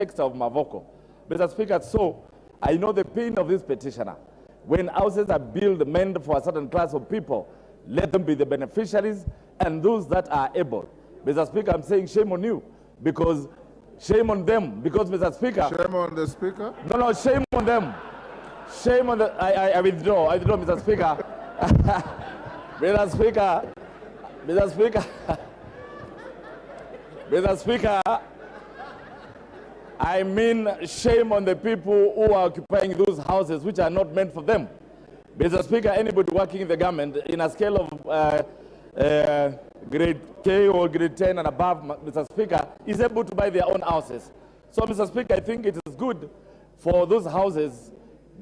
of Mavoko. Mr. Speaker, so I know the pain of this petitioner. When houses are built meant for a certain class of people, let them be the beneficiaries and those that are able. Mr. Speaker, I'm saying shame on you, because shame on them, because Mr. Speaker. Shame on the Speaker? No, shame on them. Shame on the, I withdraw, Mr. Speaker. Mr. Speaker, Mr. Speaker, Mr. Speaker, I mean shame on the people who are occupying those houses which are not meant for them. Mr. Speaker, anybody working in the government in a scale of grade K or grade 10 and above, Mr. Speaker, is able to buy their own houses. So, Mr. Speaker, I think it is good for those houses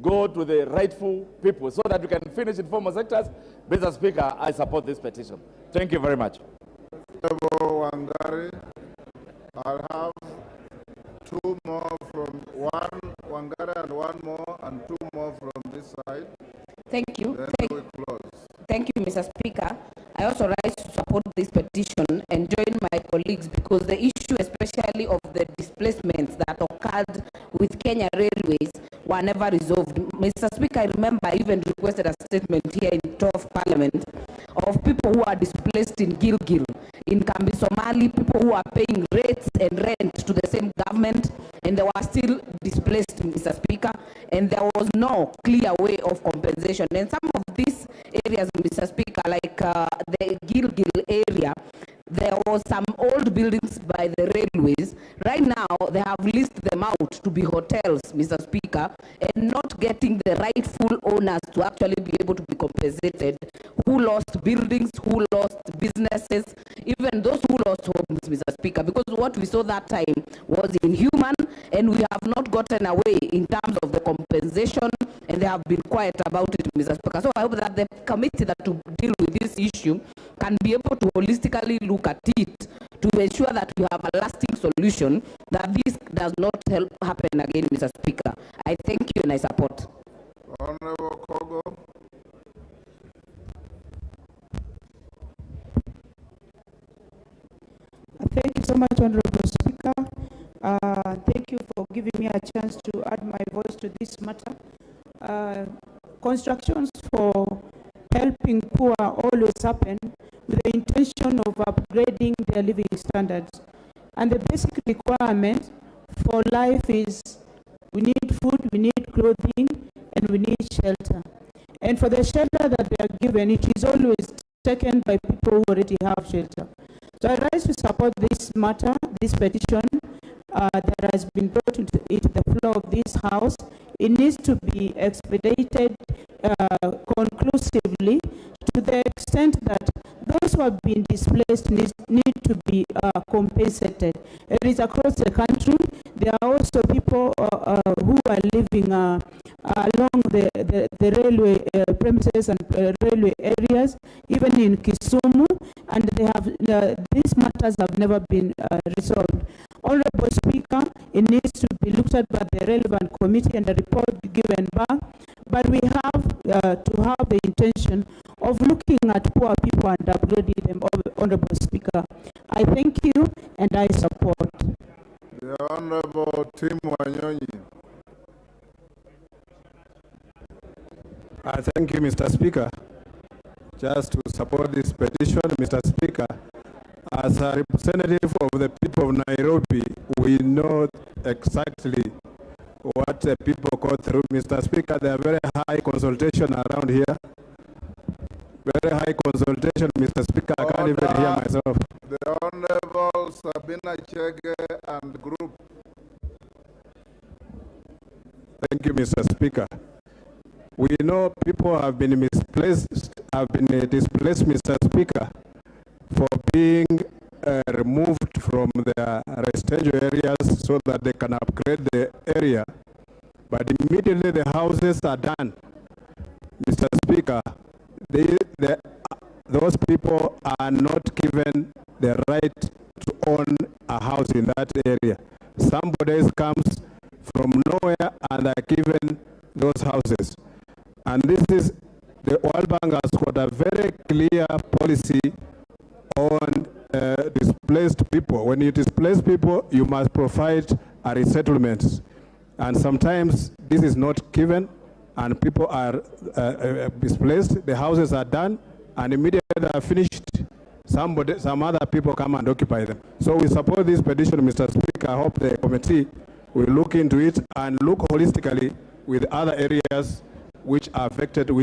go to the rightful people so that we can finish in formal sectors. Mr. Speaker, I support this petition. Thank you very much. Wangari, I'll have two more from one Wangari and one more and two more from this side. Thank you. Then we close. Thank you, Mr. Speaker. I also rise to support this petition and join my colleagues because the issue, especially of the displacements that occurred with Kenya Railways, were never resolved. Mr. Speaker, I remember I even requested a statement here in 12th Parliament of people who are displaced in Gilgil, in Kambi Somali, people who are paying rates and rent to the same government, and they were still displaced, Mr. Speaker, and there was no clear way of compensation. And some of these areas, Mr. Speaker, like the Gilgil area, there was some old buildings by the railways. Right now, they have listed them out to be hotels, Mr. Speaker, and not getting the rightful owners to actually be able to be compensated, who lost buildings, who lost businesses, even those who lost homes, Mr. Speaker, because what we saw that time was inhuman, and we have not gotten away in terms of the compensation, and they have been quiet about it, Mr. Speaker. So I hope that the committee that to deal with this issue can be able to holistically look at it to ensure that we have a lasting solution, that this does not happen again, Mr. Speaker. I thank you and I support. Honorable Kogo. Thank you so much, Honorable Speaker. Thank you for giving me a chance to add my voice to this matter. Constructions for helping poor always happen with the intention of upgrading their living standards. And the basic requirement for life is we need food, we need clothing, and we need shelter. And for the shelter that they are given, it is always taken by people who already have shelter. So I rise to support this matter, this petition that has been brought into the floor of this House. It needs to be expedited conclusively to the extent that those who have been displaced need to be compensated. It is across the country. There are also people who are living along the railway premises and railway areas, even in Kisumu, and they have these matters have never been resolved. Honorable Speaker, it needs to be looked at by the relevant committee and the report given back, but we have to have the intention of looking at poor people and upgrading them, Honorable Speaker. I thank you and I support. The Honorable Tim Wanyonyi. Thank you, Mr. Speaker. Just to support this petition, Mr. Speaker, as a representative of the people of Nairobi, we know exactly what the people go through. Mr. Speaker, there are very high consultation around here. Very high consultation, Mr. Speaker. I can't even hear myself. The Honorable Sabina Chege and group. Thank you, Mr. Speaker. We know people have been displaced, Mr. Speaker, for being removed from their residential areas so that they can upgrade the area. But immediately the houses are done, Mr. Speaker, those people are not given the right to own a house in that area. Somebody comes from nowhere and are given those houses. And this is, the World Bank has got a very clear policy on displaced people. When you displace people, you must provide resettlements. And sometimes this is not given, and people are displaced. The houses are done, and immediately they are finished, some other people come and occupy them. So we support this petition, Mr. Speaker. I hope the committee will look into it and look holistically with other areas which are affected with